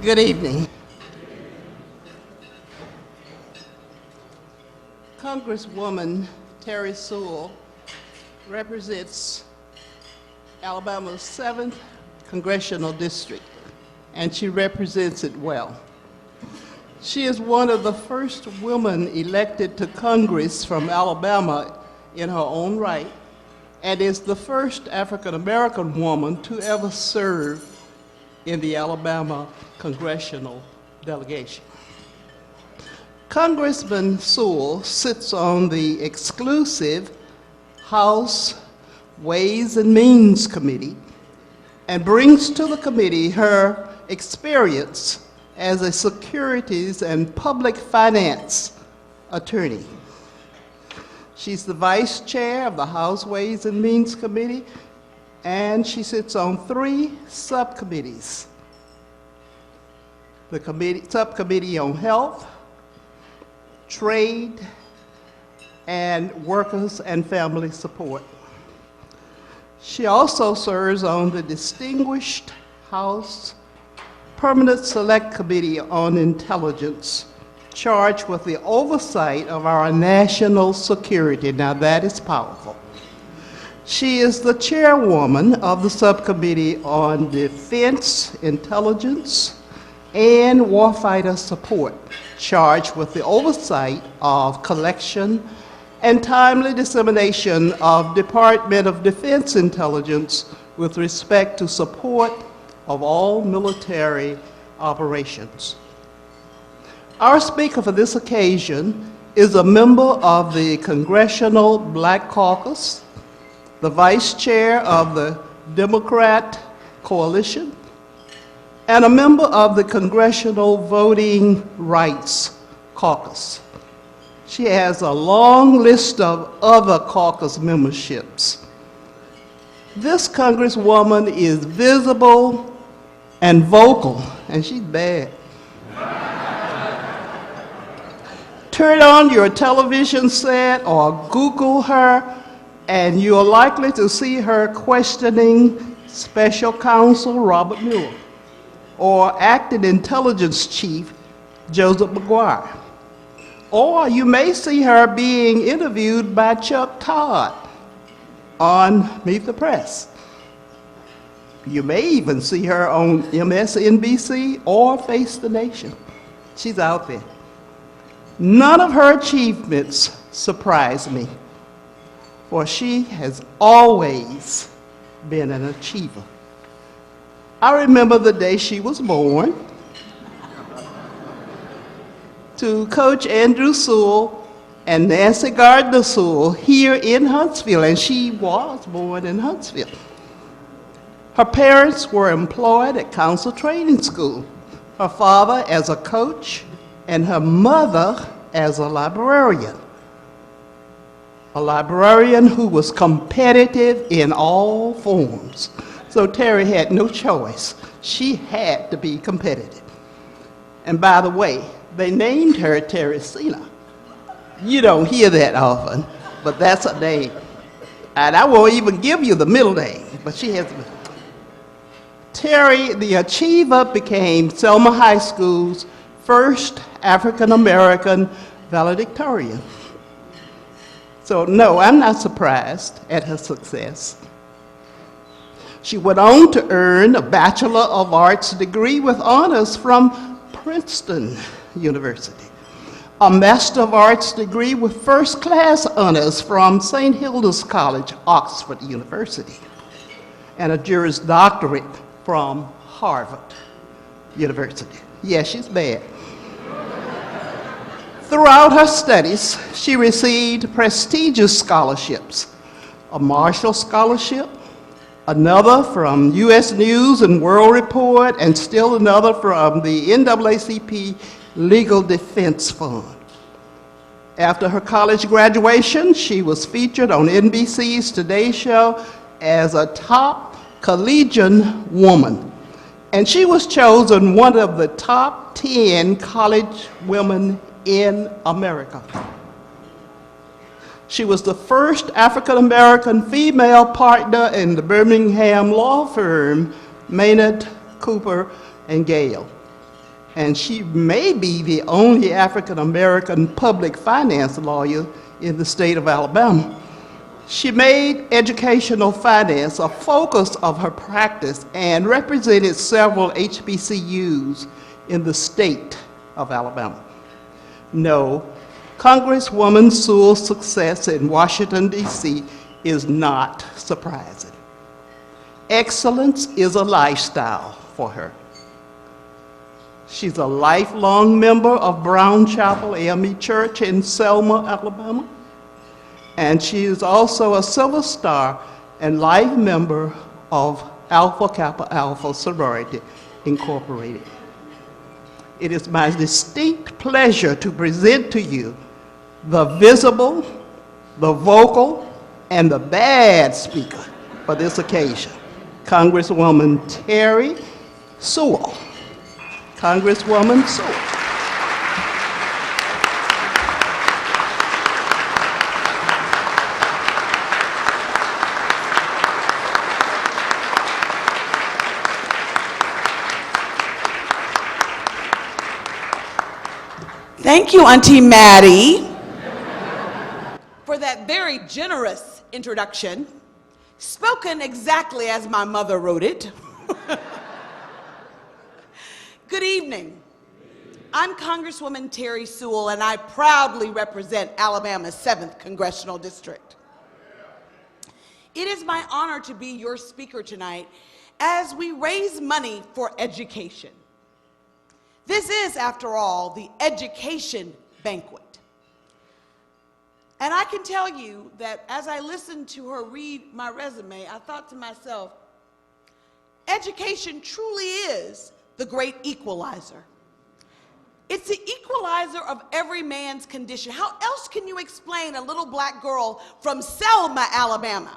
Good evening. Congresswoman Terry Sewell represents Alabama's 7th Congressional District, and she represents it well. She is one of the first women elected to Congress from Alabama in her own right, and is the first African-American woman to ever serve in the Alabama congressional delegation. Congressman Sewell sits on the exclusive House Ways and Means Committee and brings to the committee her experience as a securities and public finance attorney. She's the vice chair of the House Ways and Means Committee, and she sits on 3 subcommittees. The subcommittee on health, trade, and workers and family support. She also serves on the distinguished House Permanent Select Committee on Intelligence, charged with the oversight of our national security. Now that is powerful. She is the chairwoman of the subcommittee on defense, intelligence, and warfighter support, charged with the oversight of collection and timely dissemination of Department of Defense intelligence with respect to support of all military operations. Our speaker for this occasion is a member of the Congressional Black Caucus, the vice chair of the Democrat Coalition, and a member of the Congressional Voting Rights Caucus. She has a long list of other caucus memberships. This Congresswoman is visible and vocal, and she's bad. Turn on your television set or Google her, and you're likely to see her questioning Special Counsel Robert Mueller or Acting Intelligence Chief Joseph McGuire. Or you may see her being interviewed by Chuck Todd on Meet the Press. You may even see her on MSNBC or Face the Nation. She's out there. None of her achievements surprise me, for she has always been an achiever. I remember the day she was born to Coach Andrew Sewell and Nancy Gardner Sewell here in Huntsville, and she was born in Huntsville. Her parents were employed at Council Training School, her father as a coach and her mother as a librarian who was competitive in all forms. So Terry had no choice. She had to be competitive. And by the way, they named her Teresina. You don't hear that often, but that's her name. And I won't even give you the middle name, but she has. Terry, the achiever, became Selma High School's first African-American valedictorian. So no, I'm not surprised at her success. She went on to earn a Bachelor of Arts degree with honors from Princeton University, a Master of Arts degree with first-class honors from St. Hilda's College, Oxford University, and a Juris Doctorate from Harvard University. Yeah, she's bad. Throughout her studies, she received prestigious scholarships, a Marshall Scholarship, another from U.S. News and World Report, and still another from the NAACP Legal Defense Fund. After her college graduation, she was featured on NBC's Today Show as a top collegian woman, and she was chosen one of the top 10 college women in America. She was the first African-American female partner in the Birmingham law firm Maynard, Cooper, and Gale. and she may be the only African-American public finance lawyer in the state of Alabama. She made educational finance a focus of her practice and represented several HBCUs in the state of Alabama. No, Congresswoman Sewell's success in Washington, D.C. is not surprising. Excellence is a lifestyle for her. She's a lifelong member of Braun Chapel AME Church in Selma, Alabama, and she is also a Silver Star and life member of Alpha Kappa Alpha Sorority Incorporated. It is my distinct pleasure to present to you the visible, the vocal, and the bad speaker for this occasion, Congresswoman Terr Sewell. Congresswoman Sewell. Thank you, Auntie Maddie, for that very generous introduction, spoken exactly as my mother wrote it. Good evening. I'm Congresswoman Terr Sewell, and I proudly represent Alabama's 7th Congressional District. It is my honor to be your speaker tonight as we raise money for education. This is, after all, the education banquet. And I can tell you that as I listened to her read my resume, I thought to myself, education truly is the great equalizer. It's the equalizer of every man's condition. How else can you explain a little black girl from Selma, Alabama,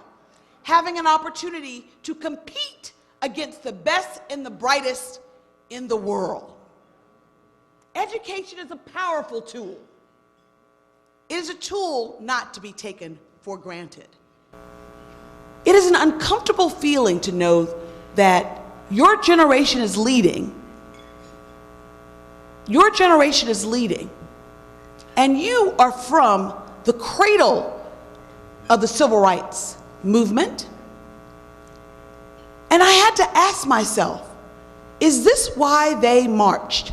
having an opportunity to compete against the best and the brightest in the world? Education is a powerful tool. It is a tool not to be taken for granted. It is an uncomfortable feeling to know that your generation is leading. Your generation is leading, and you are from the cradle of the civil rights movement. And I had to ask myself, is this why they marched?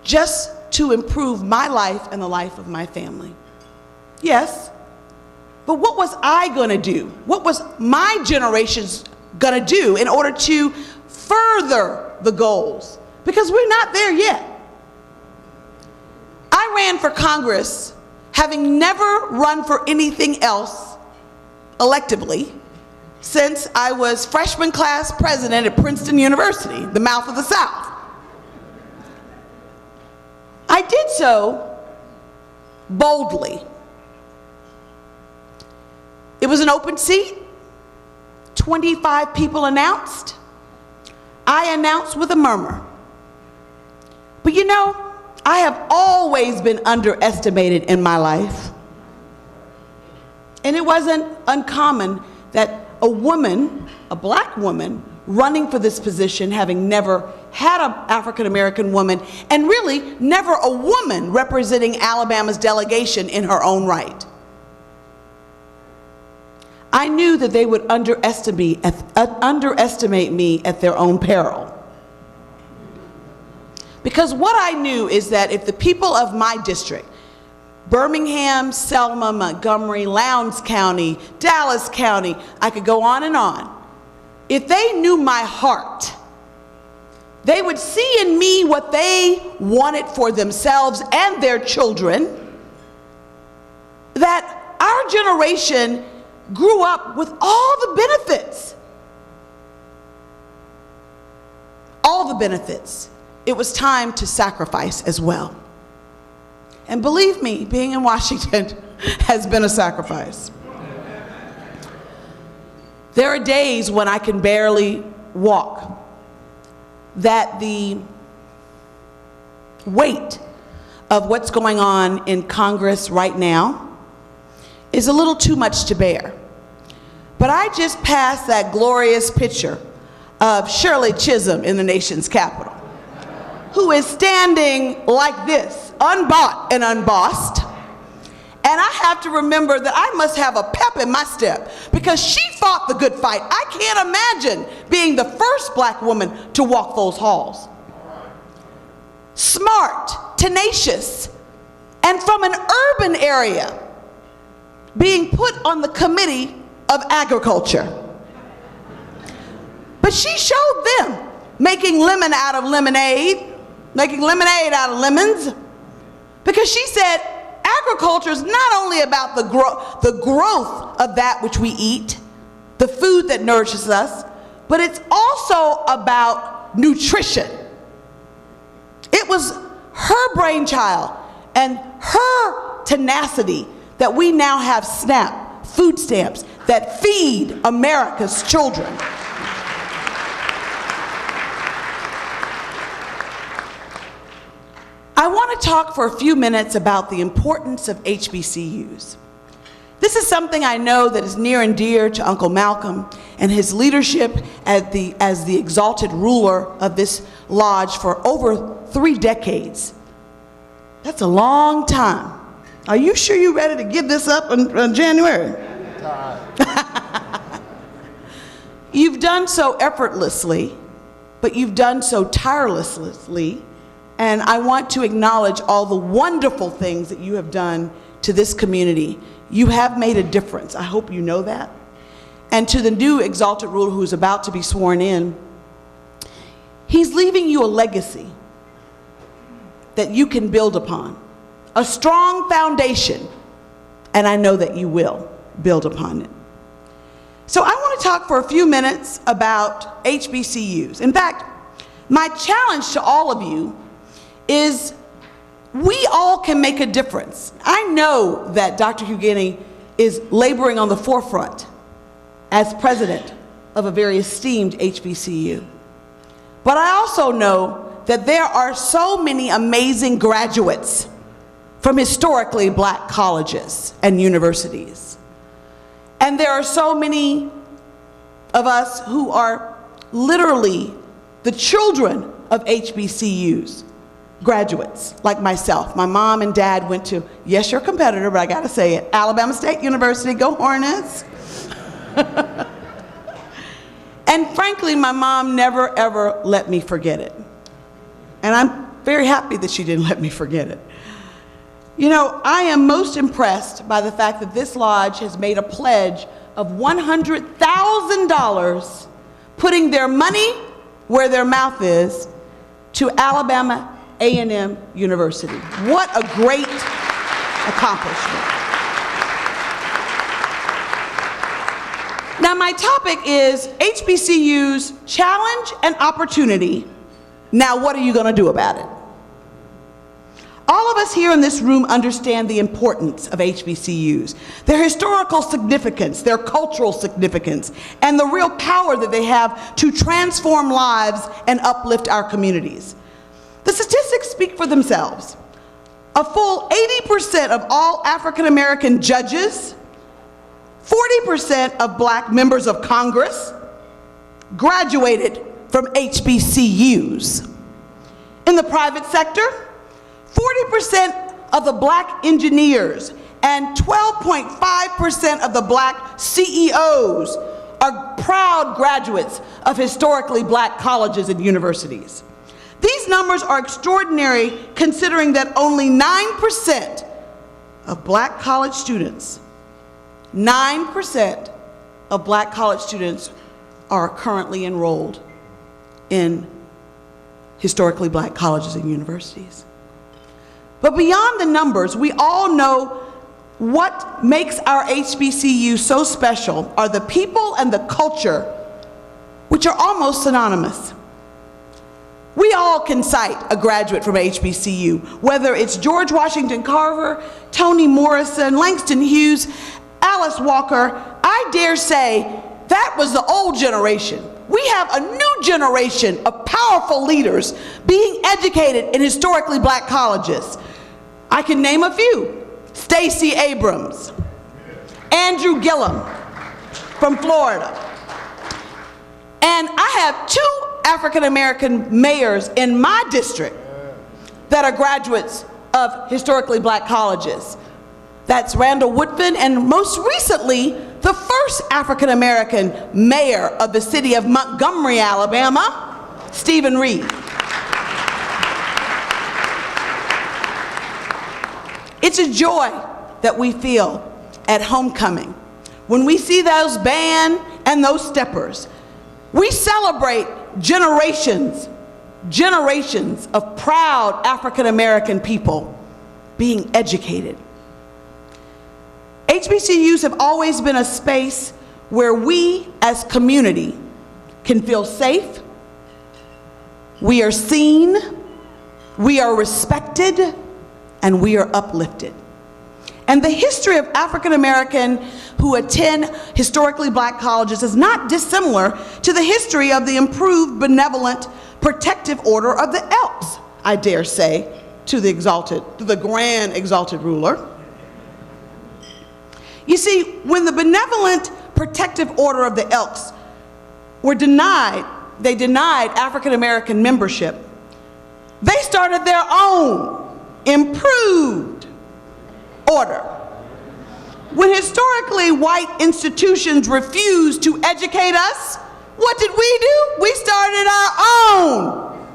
Just to improve my life and the life of my family? Yes. But what was I going to do? What was my generation's going to do in order to further the goals? Because we're not there yet. I ran for Congress having never run for anything else electively since I was freshman class president at Princeton University, the mouth of the South. I did so boldly. It was an open seat. 25 people announced. I announced with a murmur. But you know, I have always been underestimated in my life. And it wasn't uncommon that a woman, a black woman, running for this position, having never had an African-American woman, and really never a woman representing Alabama's delegation in her own right. I knew that they would underestimate me at their own peril. Because what I knew is that if the people of my district, Birmingham, Selma, Montgomery, Lowndes County, Dallas County, I could go on, if they knew my heart, they would see in me what they wanted for themselves and their children, that our generation grew up with all the benefits. All the benefits. It was time to sacrifice as well. And believe me, being in Washington has been a sacrifice. There are days when I can barely walk, that the weight of what's going on in Congress right now is a little too much to bear. But I just passed that glorious picture of Shirley Chisholm in the nation's capital. who is standing like this, unbought and unbossed. And I have to remember that I must have a pep in my step because she fought the good fight. I can't imagine being the first black woman to walk those halls. Smart, tenacious, and from an urban area, being put on the committee of agriculture. But she showed them making lemon out of lemonade, making lemonade out of lemons, because she said agriculture is not only about the growth of that which we eat, the food that nourishes us, but it's also about nutrition. It was her brainchild and her tenacity that we now have SNAP, food stamps, that feed America's children. I want to talk for a few minutes about the importance of HBCUs. This is something I know that is near and dear to Uncle Malcolm and his leadership as the exalted ruler of this lodge for over 3 decades. That's a long time. Are you sure you're ready to give this up in January? You've done so effortlessly, but you've done so tirelessly. And I want to acknowledge all the wonderful things that you have done to this community. You have made a difference. I hope you know that. And to the new exalted ruler who's about to be sworn in, he's leaving you a legacy that you can build upon, a strong foundation, and I know that you will build upon it. So I want to talk for a few minutes about HBCUs. In fact, my challenge to all of you is we all can make a difference. I know that Dr. Hugheni is laboring on the forefront as president of a very esteemed HBCU. But I also know that there are so many amazing graduates from historically black colleges and universities. And there are so many of us who are literally the children of HBCUs. Graduates like myself. My mom and dad went to, yes, your competitor, but I gotta say it, Alabama State University, go Hornets. And frankly, my mom never ever let me forget it. And I'm very happy that she didn't let me forget it. You know, I am most impressed by the fact that this lodge has made a pledge of $100,000, putting their money where their mouth is, to Alabama A&M University. What a great accomplishment. Now my topic is HBCUs, challenge and opportunity. Now what are you going to do about it? All of us here in this room understand the importance of HBCUs, their historical significance, their cultural significance, and the real power that they have to transform lives and uplift our communities. The statistics speak for themselves. A full 80% of all African American judges, 40% of black members of Congress graduated from HBCUs. In the private sector, 40% of the black engineers and 12.5% of the black CEOs are proud graduates of historically black colleges and universities. These numbers are extraordinary considering that only 9% of black college students, 9% of black college students are currently enrolled in historically black colleges and universities. But beyond the numbers, we all know what makes our HBCU so special are the people and the culture, which are almost synonymous. We all can cite a graduate from HBCU, whether it's George Washington Carver, Toni Morrison, Langston Hughes, Alice Walker. I dare say that was the old generation. We have a new generation of powerful leaders being educated in historically black colleges. I can name a few. Stacey Abrams, Andrew Gillum from Florida. And I have 2 African American mayors in my district that are graduates of historically black colleges. That's Randall Woodfin, and most recently, the first African-American mayor of the city of Montgomery, Alabama, Stephen Reed. It's a joy that we feel at homecoming when we see those band and those steppers. We celebrate generations of proud African-American people being educated. HBCUs have always been a space where we as community can feel safe, we are seen, we are respected, and we are uplifted. And the history of African American who attend historically black colleges is not dissimilar to the history of the improved, benevolent, protective order of the Elks, I dare say, to the grand exalted ruler. You see, when the benevolent, protective order of the Elks were denied African American membership, they started their own improved order. When historically white institutions refused to educate us, what did we do? We started our own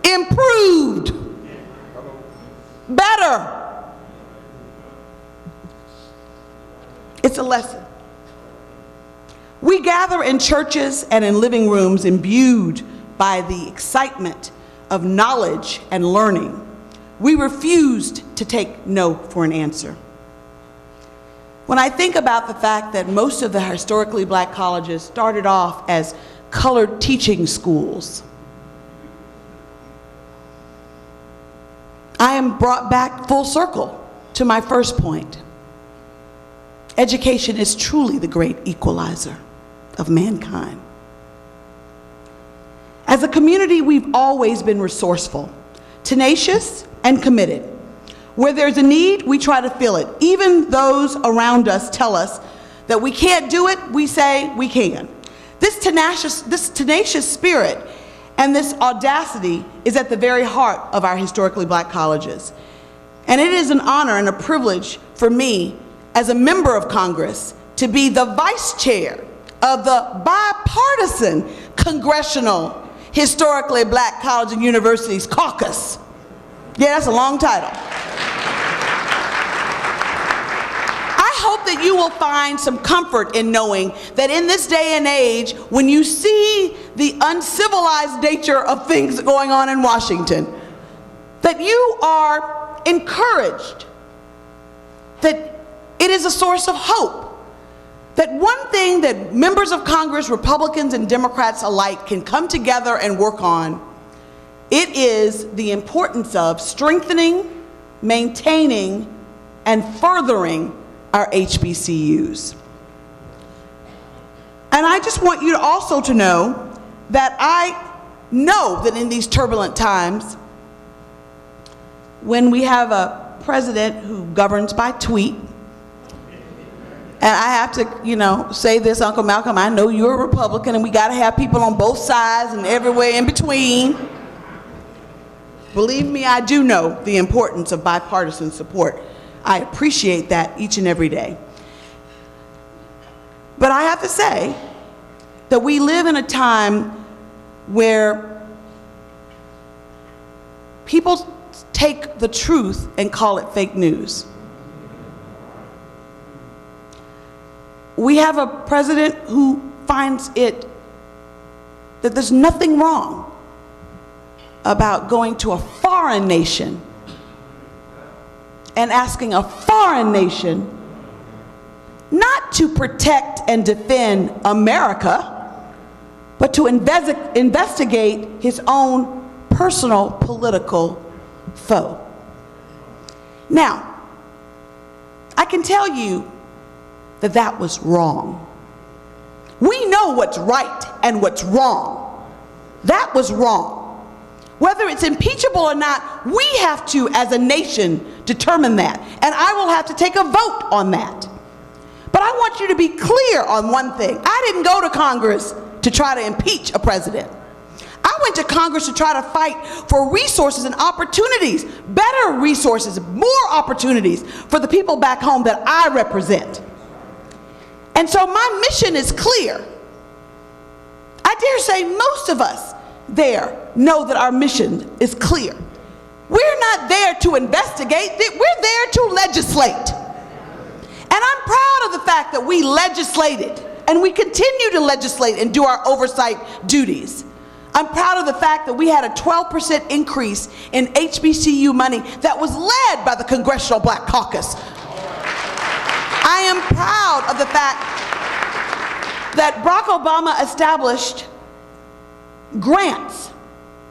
improved, better. It's a lesson. We gather in churches and in living rooms imbued by the excitement of knowledge and learning. We refused to take no for an answer. When I think about the fact that most of the historically black colleges started off as colored teaching schools, I am brought back full circle to my first point. Education is truly the great equalizer of mankind. As a community, we've always been resourceful, tenacious, and committed. Where there's a need, we try to fill it. Even those around us tell us that we can't do it, we say we can. This tenacious spirit and this audacity is at the very heart of our historically black colleges. And it is an honor and a privilege for me as a member of Congress to be the vice chair of the bipartisan Congressional Historically Black College and Universities Caucus. Yeah, that's a long title. I hope that you will find some comfort in knowing that in this day and age, when you see the uncivilized nature of things going on in Washington, that you are encouraged, that it is a source of hope, that one thing that members of Congress, Republicans and Democrats alike, can come together and work on, it is the importance of strengthening, maintaining, and furthering our HBCUs. And I just want you to also to know that I know that in these turbulent times, when we have a president who governs by tweet, and I have to, say this, Uncle Malcolm, I know you're a Republican and we gotta have people on both sides and everywhere in between. Believe me, I do know the importance of bipartisan support. I appreciate that each and every day. But I have to say that we live in a time where people take the truth and call it fake news. We have a president who finds it that there's nothing wrong about going to a foreign nation and asking a foreign nation not to protect and defend America, but to investigate his own personal political foe. Now, I can tell you that that was wrong. We know what's right and what's wrong. That was wrong. Whether it's impeachable or not, we have to, as a nation, determine that. And I will have to take a vote on that. But I want you to be clear on one thing. I didn't go to Congress to try to impeach a president. I went to Congress to try to fight for resources and opportunities, better resources, more opportunities for the people back home that I represent. And so my mission is clear. I dare say most of us there know that our mission is clear. We're not there to investigate, we're there to legislate. And I'm proud of the fact that we legislated and we continue to legislate and do our oversight duties. I'm proud of the fact that we had a 12% increase in HBCU money that was led by the Congressional Black Caucus. I am proud of the fact that Barack Obama established grants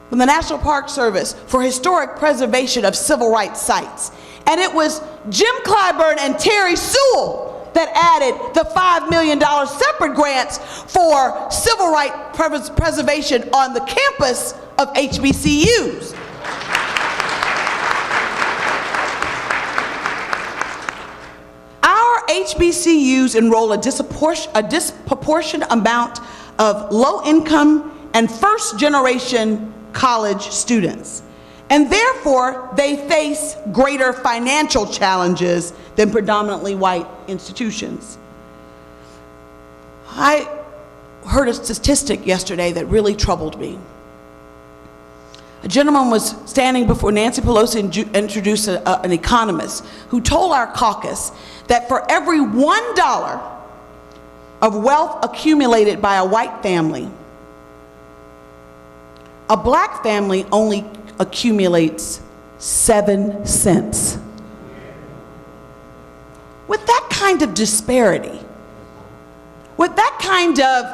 from the National Park Service for historic preservation of civil rights sites. And it was Jim Clyburn and Terry Sewell that added the $5 million separate grants for civil rights preservation on the campus of HBCUs. Our HBCUs enroll a disproportionate amount of low-income and first-generation college students, and therefore they face greater financial challenges than predominantly white institutions. I heard a statistic yesterday that really troubled me. A gentleman was standing before Nancy Pelosi and introduced an economist who told our caucus that for every $1 of wealth accumulated by a white family, a black family only accumulates 7 cents. With that kind of disparity, with that kind of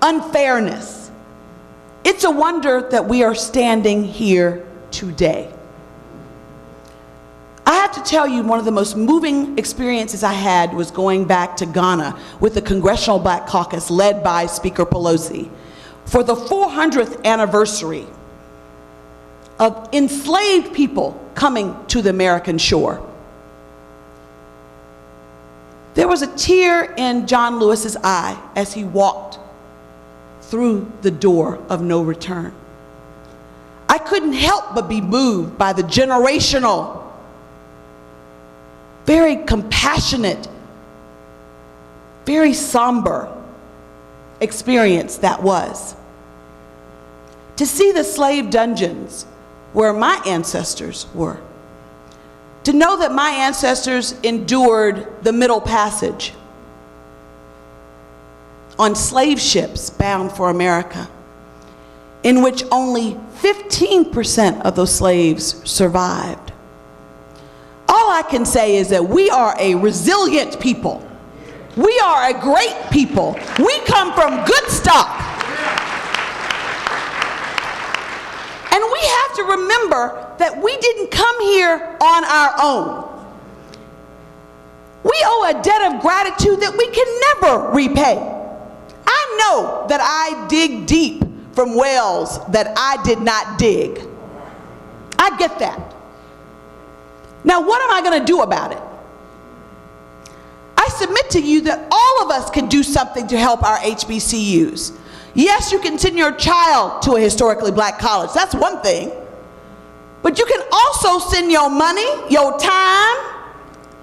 unfairness, it's a wonder that we are standing here today. I have to tell you, one of the most moving experiences I had was going back to Ghana with the Congressional Black Caucus led by Speaker Pelosi for the 400th anniversary of enslaved people coming to the American shore. There was a tear in John Lewis's eye as he walked through the door of no return. I couldn't help but be moved by the generational, very compassionate, very somber experience that was. To see the slave dungeons where my ancestors were. To know that my ancestors endured the Middle Passage on slave ships bound for America, in which only 15% of those slaves survived. All I can say is that we are a resilient people. We are a great people. We come from good stock. And we have to remember that we didn't come here on our own. We owe a debt of gratitude that we can never repay. I know that I dig deep from wells that I did not dig. I get that. Now, what am I going to do about it? I submit to you that all of us can do something to help our HBCUs. Yes, you can send your child to a historically black college. That's one thing. But you can also send your money, your time.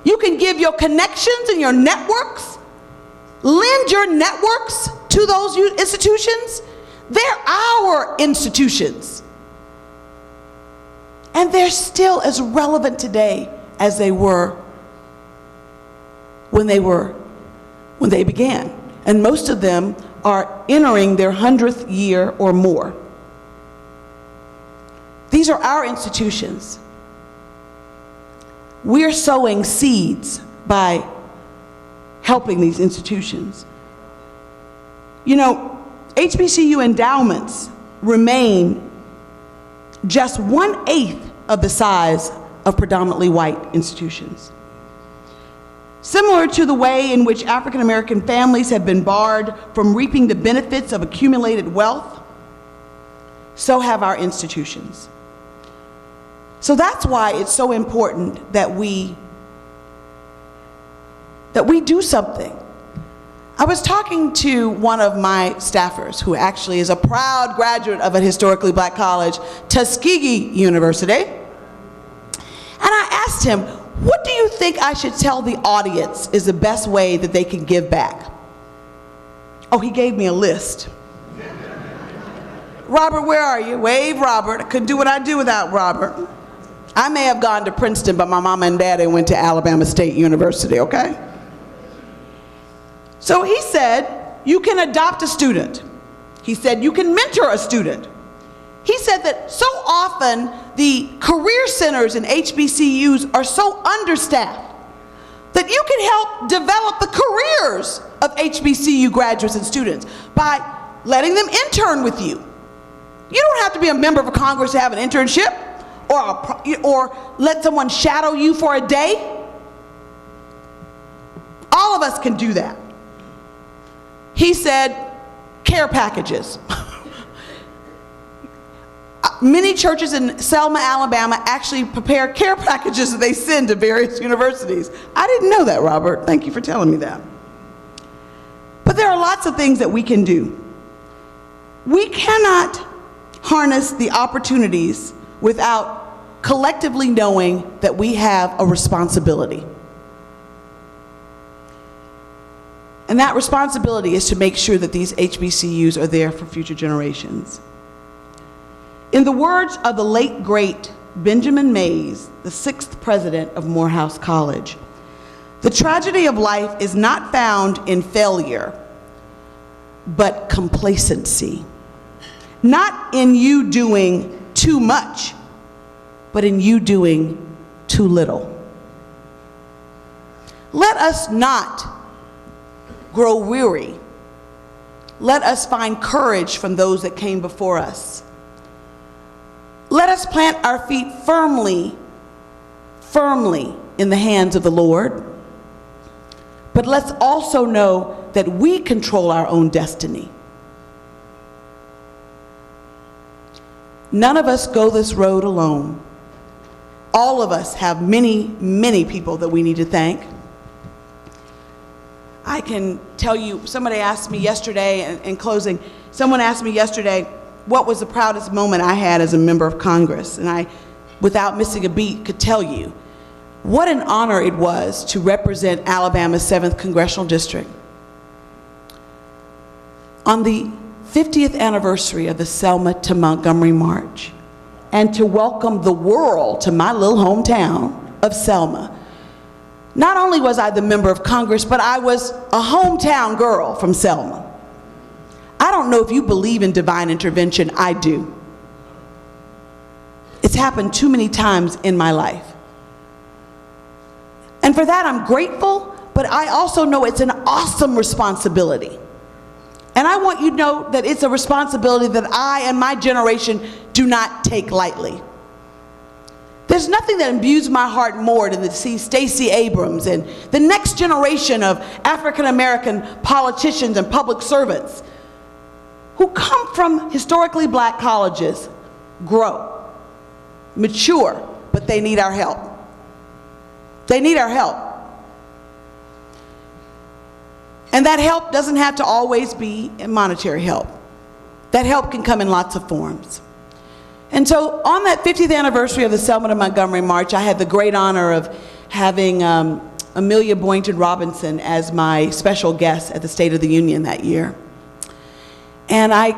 You can give your connections and your networks. Lend your networks to those institutions. They're our institutions. And they're still as relevant today as they were when they began. And most of them are entering their 100th year or more. These are our institutions. We're sowing seeds by helping these institutions. You know, HBCU endowments remain just 1/8 of the size of predominantly white institutions. Similar to the way in which African American families have been barred from reaping the benefits of accumulated wealth, so have our institutions. So that's why it's so important that we do something. I was talking to one of my staffers who actually is a proud graduate of a historically black college, Tuskegee University. And I asked him, what do you think I should tell the audience is the best way that they can give back? Oh, he gave me a list. Robert, where are you? Wave, Robert. I couldn't do what I do without Robert. I may have gone to Princeton, but my mama and daddy went to Alabama State University, okay? So he said, you can adopt a student. He said, you can mentor a student. He said that so often the career centers in HBCUs are so understaffed that you can help develop the careers of HBCU graduates and students by letting them intern with you. You don't have to be a member of Congress to have an internship or let someone shadow you for a day. All of us can do that. He said, care packages. Many churches in Selma, Alabama actually prepare care packages that they send to various universities. I didn't know that, Robert. Thank you for telling me that. But there are lots of things that we can do. We cannot harness the opportunities without collectively knowing that we have a responsibility. And that responsibility is to make sure that these HBCUs are there for future generations. In the words of the late, great Benjamin Mays, the 6th president of Morehouse College, the tragedy of life is not found in failure, but complacency. Not in you doing too much, but in you doing too little. Let us not grow weary. Let us find courage from those that came before us. Let us plant our feet firmly in the hands of the Lord. But let's also know that we control our own destiny. None of us go this road alone. All of us have many, many people that we need to thank. I can tell you, somebody asked me yesterday, in closing, someone asked me yesterday, what was the proudest moment I had as a member of Congress? And I, without missing a beat, could tell you what an honor it was to represent Alabama's 7th Congressional District. On the 50th anniversary of the Selma to Montgomery March, and to welcome the world to my little hometown of Selma. Not only was I the member of Congress, but I was a hometown girl from Selma. I don't know if you believe in divine intervention. I do. It's happened too many times in my life. And for that I'm grateful, but I also know it's an awesome responsibility. And I want you to know that it's a responsibility that I and my generation do not take lightly. There's nothing that imbues my heart more than to see Stacey Abrams and the next generation of African American politicians and public servants who come from historically black colleges grow, mature, but they need our help. They need our help. And that help doesn't have to always be monetary help. That help can come in lots of forms. And so on that 50th anniversary of the Selma to Montgomery March, I had the great honor of having Amelia Boynton Robinson as my special guest at the State of the Union that year. And I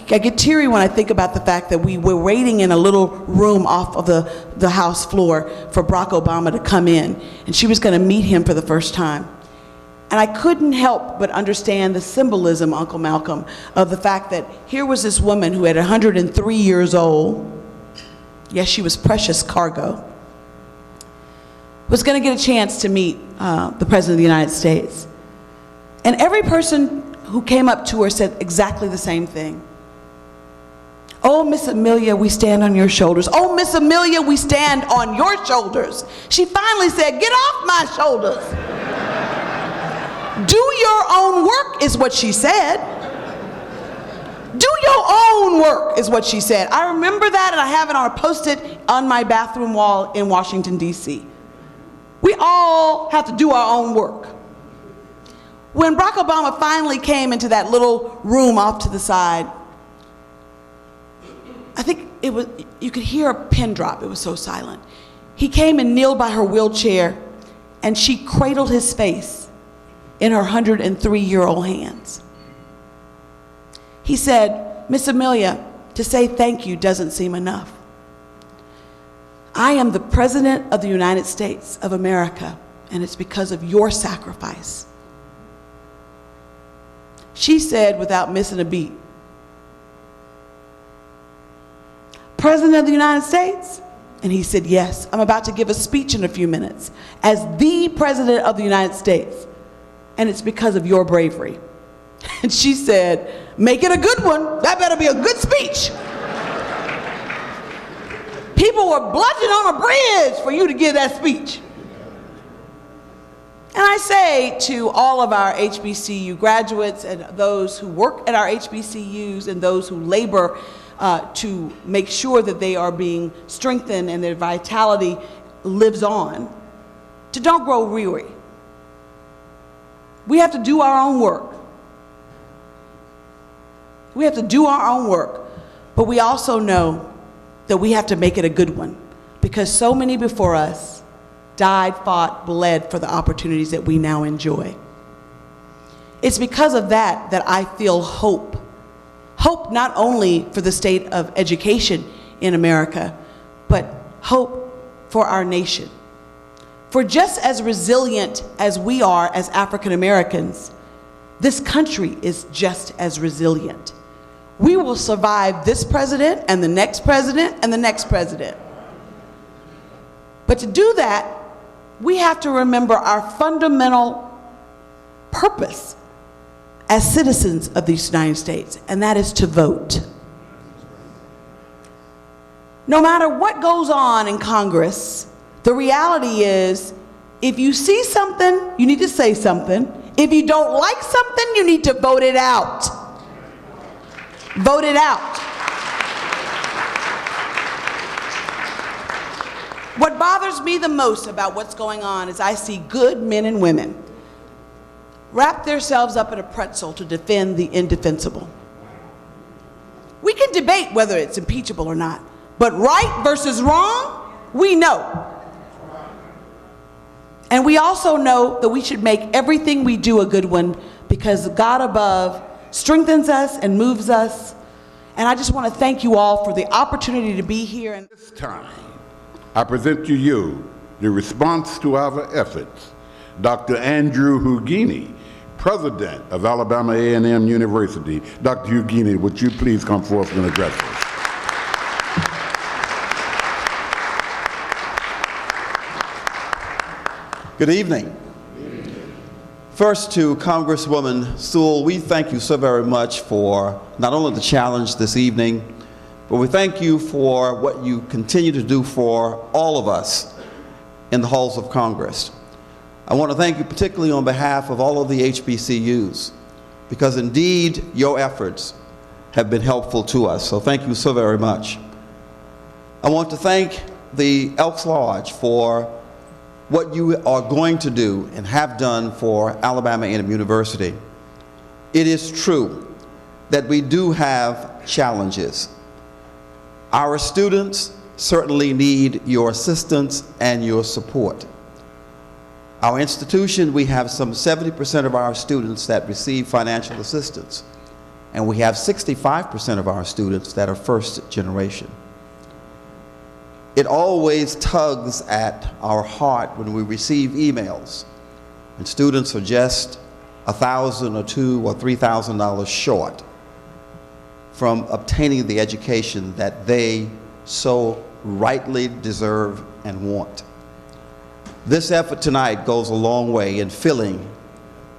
get teary when I think about the fact that we were waiting in a little room off of the House floor for Barack Obama to come in, and she was going to meet him for the first time. And I couldn't help but understand the symbolism, Uncle Malcolm, of the fact that here was this woman who at 103 years old, yes, she was precious cargo, was going to get a chance to meet the President of the United States. And every person who came up to her said exactly the same thing. Oh, Miss Amelia, we stand on your shoulders. Oh, Miss Amelia, we stand on your shoulders. She finally said, get off my shoulders. Do your own work is what she said. Do your own work is what she said. I remember that, and I have it on a post-it on my bathroom wall in Washington, D.C. We all have to do our own work. When Barack Obama finally came into that little room off to the side, I think it was, you could hear a pin drop, it was so silent. He came and kneeled by her wheelchair, and she cradled his face in her 103-year-old hands. He said, "Miss Amelia, to say thank you doesn't seem enough. I am the President of the United States of America, and it's because of your sacrifice." She said, without missing a beat, "President of the United States?" And he said, "Yes, I'm about to give a speech in a few minutes as the President of the United States, and it's because of your bravery." And she said, "Make it a good one. That better be a good speech." People were bludgeoned on a bridge for you to give that speech. And I say to all of our HBCU graduates and those who work at our HBCUs and those who labor to make sure that they are being strengthened and their vitality lives on, to don't grow weary. We have to do our own work. We have to do our own work, but we also know that we have to make it a good one, because so many before us died, fought, bled for the opportunities that we now enjoy. It's because of that that I feel hope. Hope not only for the state of education in America, but hope for our nation. For just as resilient as we are as African Americans, this country is just as resilient. We will survive this president and the next president and the next president. But to do that, we have to remember our fundamental purpose as citizens of the United States, and that is to vote. No matter what goes on in Congress, the reality is, if you see something, you need to say something. If you don't like something, you need to vote it out. Vote it out. What bothers me the most about what's going on is I see good men and women wrap themselves up in a pretzel to defend the indefensible. We can debate whether it's impeachable or not, but right versus wrong, we know. And we also know that we should make everything we do a good one, because God above strengthens us and moves us. And I just want to thank you all for the opportunity to be here. And this time, I present to you the response to our efforts, Dr. Andrew Hugini, President of Alabama A&M University. Dr. Hugini, would you please come forth and address us? Good evening. First, to Congresswoman Sewell, we thank you so very much for not only the challenge this evening, but we thank you for what you continue to do for all of us in the halls of Congress. I want to thank you particularly on behalf of all of the HBCUs, because indeed your efforts have been helpful to us, so thank you so very much. I want to thank the Elks Lodge for what you are going to do and have done for Alabama A&M University. It is true that we do have challenges. Our students certainly need your assistance and your support. Our institution, we have some 70% of our students that receive financial assistance, and we have 65% of our students that are first generation. It always tugs at our heart when we receive emails and students are just $1,000 or $2,000 or $3,000 short from obtaining the education that they so rightly deserve and want. This effort tonight goes a long way in filling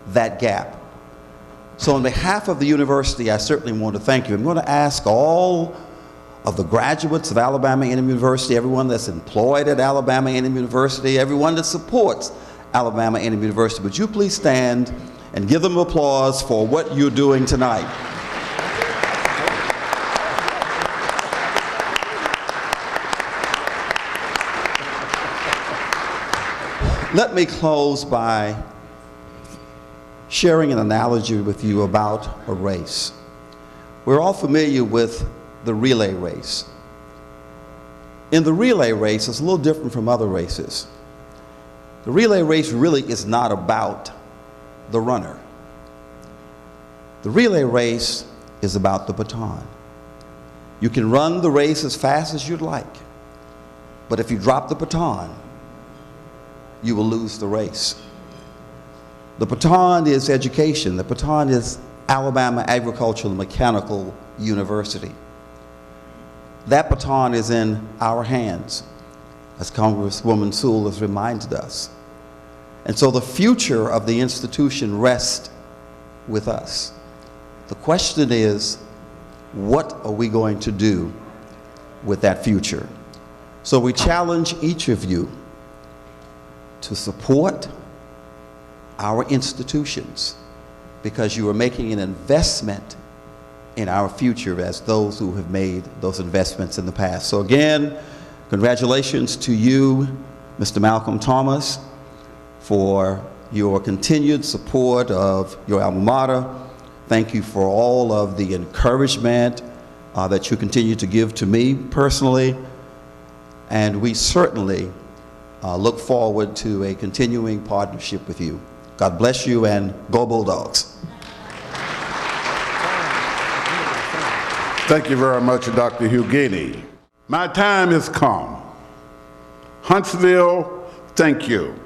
that gap. So on behalf of the university, I certainly want to thank you. I'm going to ask all of the graduates of Alabama A&M University, everyone that's employed at Alabama A&M University, everyone that supports Alabama A&M University, would you please stand and give them applause for what you're doing tonight. Let me close by sharing an analogy with you about a race. We're all familiar with the relay race. In the relay race, it's a little different from other races. The relay race really is not about the runner. The relay race is about the baton. You can run the race as fast as you'd like, but if you drop the baton, you will lose the race. The baton is education. The baton is Alabama Agricultural and Mechanical University. That baton is in our hands, as Congresswoman Sewell has reminded us. And so the future of the institution rests with us. The question is, what are we going to do with that future? So we challenge each of you to support our institutions, because you are making an investment in our future as those who have made those investments in the past. So again, congratulations to you, Mr. Malcolm Thomas, for your continued support of your alma mater. Thank you for all of the encouragement that you continue to give to me personally. And we certainly look forward to a continuing partnership with you. God bless you, and go Bulldogs. Thank you very much, Dr. Hughini. My time has come. Huntsville, thank you.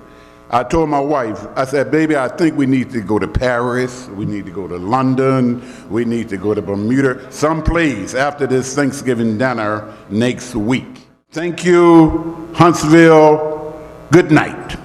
I told my wife, I said, baby, I think we need to go to Paris, we need to go to London, we need to go to Bermuda, someplace after this Thanksgiving dinner next week. Thank you, Huntsville. Good night.